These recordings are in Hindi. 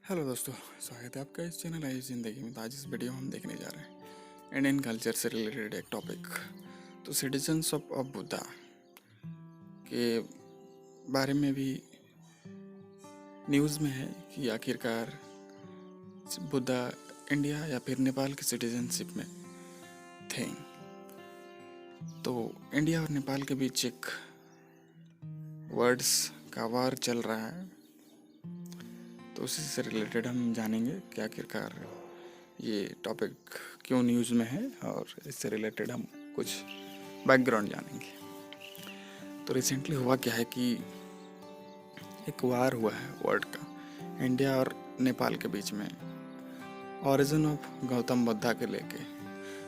हेलो दोस्तों, स्वागत है आपका इस चैनल है ज़िंदगी में। तो आज इस वीडियो में हम देखने जा रहे हैं इंडियन कल्चर से रिलेटेड एक टॉपिक। तो सिटीजन्स ऑफ बुद्धा के बारे में भी न्यूज़ में है कि आखिरकार बुद्धा इंडिया या फिर नेपाल की सिटीजनशिप में थे। तो इंडिया और नेपाल के बीच एक वर्ड्स का वार चल रहा है, तो उसी से रिलेटेड हम जानेंगे कि आखिरकार ये टॉपिक क्यों न्यूज़ में है और इससे रिलेटेड हम कुछ बैकग्राउंड जानेंगे। तो रिसेंटली हुआ क्या है कि एक वार हुआ है वर्ल्ड का इंडिया और नेपाल के बीच में, ओरिजिन ऑफ गौतम बुद्धा के लेके।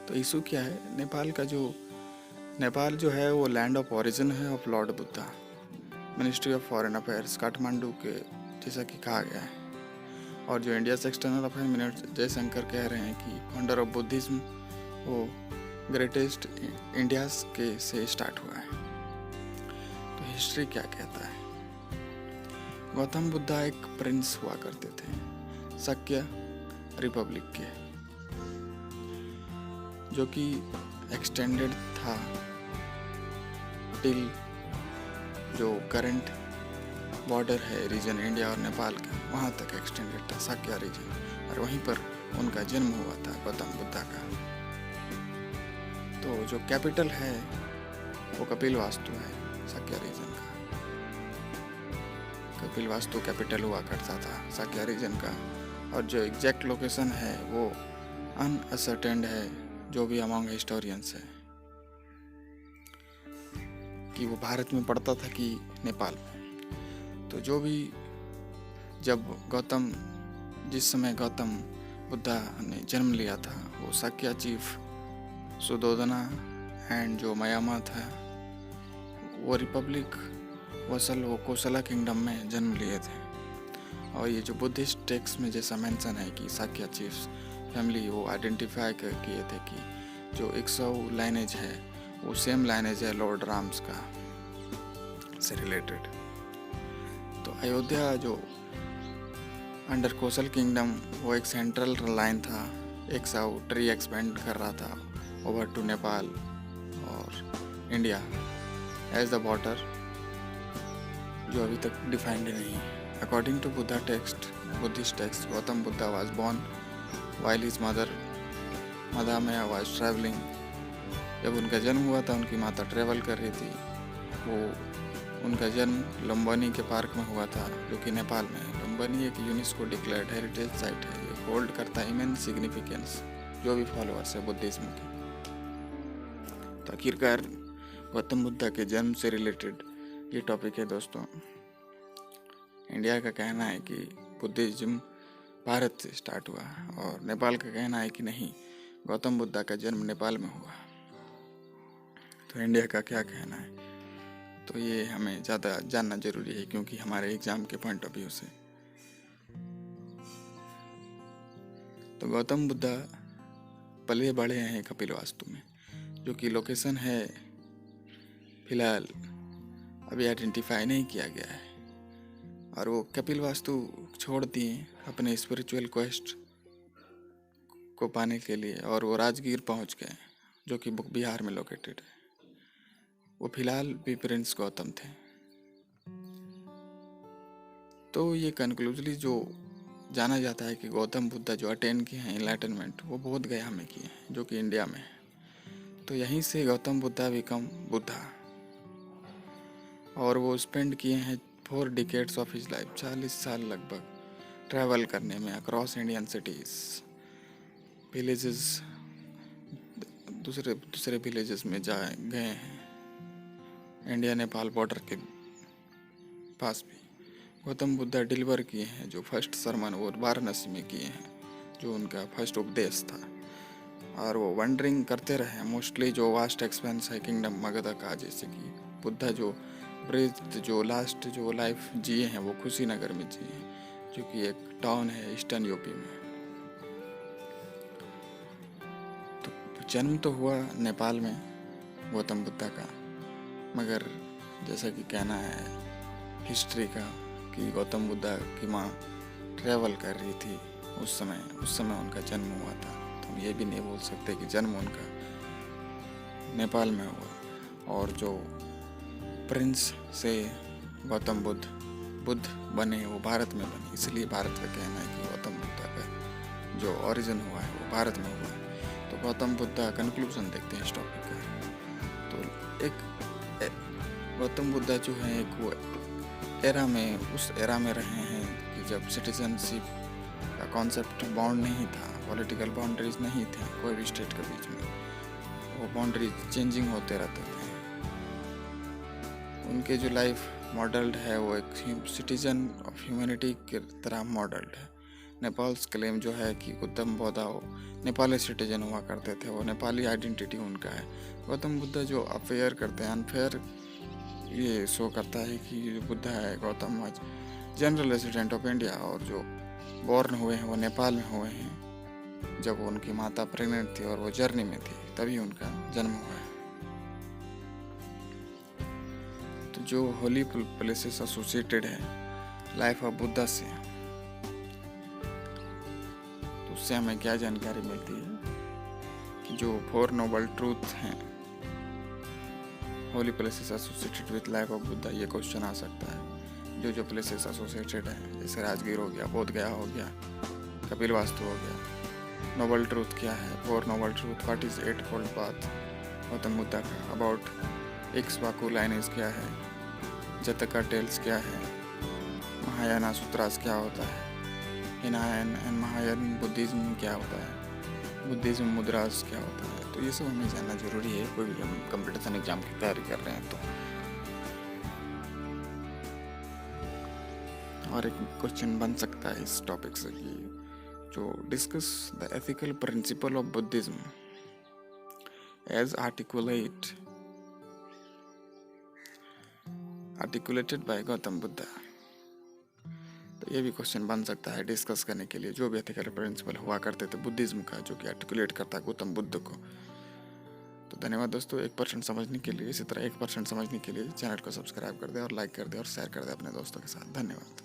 तो इशू क्या है, नेपाल जो है वो लैंड ऑफ ओरिजिन है of Lord Buddha. Ministry of foreign affairs Kathmandu के जैसा कि कहा गया है। और जो इंडिया से एक्सटर्नल अफेयर मिनिस्टर जयशंकर कह रहे हैं कि फाउंडर ऑफ बुद्धिज्म वो ग्रेटेस्ट इंडियाज के से स्टार्ट हुआ है। तो हिस्ट्री क्या कहता है, गौतम बुद्धा एक प्रिंस हुआ करते थे शक्य रिपब्लिक के, जो कि एक्सटेंडेड था टिल जो करंट बॉर्डर है रीजन इंडिया और नेपाल का, वहाँ तक एक्सटेंडेड था साक्या रीजन। और वहीं पर उनका जन्म हुआ था गौतम बुद्धा का। तो जो कैपिटल है वो कपिलवास्तु है साक्या रीजन का। कपिलवास्तु कैपिटल हुआ करता था साक्या रीजन का। और जो एग्जैक्ट लोकेशन है वो अनअसर्टेन्ड है, जो भी अमंग हिस्टोरियंस है, कि वो भारत में पड़ता था कि नेपाल में। तो जो भी जिस समय गौतम बुद्धा ने जन्म लिया था, वो साक्या चीफ सुदोदना एंड जो मयामा था वो रिपब्लिक वो कोसला किंगडम में जन्म लिए थे। और ये जो बुद्धिस्ट टेक्स्ट में जैसा मेंशन है कि साक्या चीफ्स फैमिली वो आइडेंटिफाई किए थे कि जो 100 लाइनेज है वो सेम लाइनेज है लॉर्ड राम्स का से रिलेटेड। तो अयोध्या जो अंडर कोसल किंगडम वो एक सेंट्रल लाइन था, एक साउथ ट्री एक्सपेंड कर रहा था ओवर टू नेपाल और इंडिया एज द बॉर्डर, जो अभी तक डिफाइंड नहीं है। According to Buddhist text, Gautam Buddha was born while his mother मदामया वाज ट्रैवलिंग। जब उनका जन्म हुआ था, उनकी माता ट्रेवल कर रही थी। उनका जन्म लुम्बिनी के पार्क में हुआ था, जो कि नेपाल में है। लुम्बिनी एक यूनेस्को डिक्लेयर्ड हेरिटेज साइट है। ये होल्ड करता है इमेंस सिग्निफिकेंस जो भी फॉलोअर्स है बुद्धिज्म के। तो आखिरकार गौतम बुद्धा के जन्म से रिलेटेड ये टॉपिक है दोस्तों। इंडिया का कहना है कि बुद्धिज्म भारत से स्टार्ट हुआ, और नेपाल का कहना है कि नहीं, गौतम बुद्धा का जन्म नेपाल में हुआ। तो इंडिया का क्या कहना है, तो ये हमें ज़्यादा जानना जरूरी है, क्योंकि हमारे एग्जाम के पॉइंट ऑफ व्यू से। तो गौतम बुद्धा पले बड़े हैं कपिलवास्तु में, जो कि लोकेशन है फिलहाल अभी आइडेंटिफाई नहीं किया गया है। और वो कपिलवास्तु छोड़ दिए अपने स्पिरिचुअल क्वेस्ट को पाने के लिए, और वो राजगीर पहुंच गए, जो कि बिहार में लोकेटेड है। वो फिलहाल भी प्रिंस गौतम थे। तो ये कंक्लूजली जो जाना जाता है कि गौतम बुद्धा जो अटेन किए हैं इनलाइटनमेंट, वो बोध गया में किए हैं, जो कि इंडिया में है। तो यहीं से गौतम बुद्धा बिकम बुद्धा। और वो स्पेंड किए हैं 4 डिकेड्स ऑफ हिज लाइफ, 40 साल लगभग ट्रैवल करने में अक्रॉस इंडियन सिटीज, विलेजेस, दूसरे विलेजेस में गए हैं, इंडिया नेपाल बॉर्डर के पास भी। गौतम बुद्धा डिलीवर किए हैं जो फर्स्ट सरमन वो वाराणसी में किए हैं, जो उनका फर्स्ट उपदेश था। और वो वंडरिंग करते रहे मोस्टली, जो वास्ट एक्सपेंस है किंगडम मगध का। जैसे कि बुद्धा जो लास्ट जो लाइफ जिए हैं वो कुशीनगर में जिए हैं, जो कि एक टाउन है ईस्टर्न यूपी में। तो जन्म तो हुआ नेपाल में गौतम बुद्धा का, मगर जैसा कि कहना है हिस्ट्री का कि गौतम बुद्धा की माँ ट्रैवल कर रही थी उस समय उनका जन्म हुआ था। तो हम ये भी नहीं बोल सकते कि जन्म उनका नेपाल में हुआ। और जो प्रिंस से गौतम बुद्ध बने वो भारत में बने, इसलिए भारत का कहना है कि गौतम बुद्ध का जो ओरिजिन हुआ है वो भारत में हुआ है। तो गौतम बुद्ध का कंक्लूजन देखते हैं इस टॉपिक का। तो एक गौतम बुद्ध जो है एक वो उस एरा में रहे हैं कि जब सिटीजनशिप का कॉन्सेप्ट बॉन्ड नहीं था, पॉलिटिकल बाउंड्रीज नहीं थे कोई भी स्टेट के बीच में, वो बाउंड्रीज चेंजिंग होते रहते थे। उनके जो लाइफ मॉडल्ड है वो एक सिटीजन ऑफ ह्यूमैनिटी की तरह मॉडल्ड है। नेपाल्स क्लेम जो है कि गौतम बुद्ध वो नेपाली सिटीजन हुआ करते थे, वो नेपाली आइडेंटिटी उनका है। गौतम बुद्ध जो अफेयर करते हैं अनफेयर ये शो करता है कि जो बुद्ध है गौतम आज जनरल रेजिडेंट ऑफ इंडिया, और जो बॉर्न हुए हैं वो नेपाल में हुए हैं। जब उनकी माता प्रेग्नेंट थी और वो जर्नी में थी तभी उनका जन्म हुआ है। तो जो होली प्लेसेस एसोसिएटेड है लाइफ ऑफ बुद्धा से, तो उससे हमें क्या जानकारी मिलती है कि जो 4 नोबल ट्रूथ हैं Holi places associated with life of Buddha, ये क्वेश्चन आ सकता है। जो प्लेसेस एसोसिएटेड है जैसे राजगीर हो गया, बोध गया हो गया, कपिल वास्तु हो गया। नोबल ट्रूथ क्या है? 4 noble truth. What is 8-fold path Gautam Buddha का? अबाउट इक्ष्वाकु लाइनेज क्या है? जतका टेल्स क्या है? महायाना सूत्रास क्या होता है? हिनायन एंड महायान बुद्धिज्म क्या होता है? बुद्धिज्म मुद्रास क्या होता है? तो ये सब हमें जानना जरूरी है कोई भी हम कंपटीशन एग्जाम की तैयारी कर रहे हैं तो। और एक क्वेश्चन बन सकता है इस टॉपिक से कि जो discuss the ethical principle of Buddhism as articulated by Gautam Buddha. तो ये भी क्वेश्चन बन सकता है डिस्कस करने के लिए, जो भी एथिकल प्रिंसिपल हुआ करते थे बुद्धिज्म का जो कि आर्टिकुलेट करता है गौतम बुद्ध को। तो धन्यवाद दोस्तों 1% समझने के लिए। इसी तरह 1% समझने के लिए चैनल को सब्सक्राइब कर दे और लाइक कर दे और शेयर कर दे अपने दोस्तों के साथ। धन्यवाद।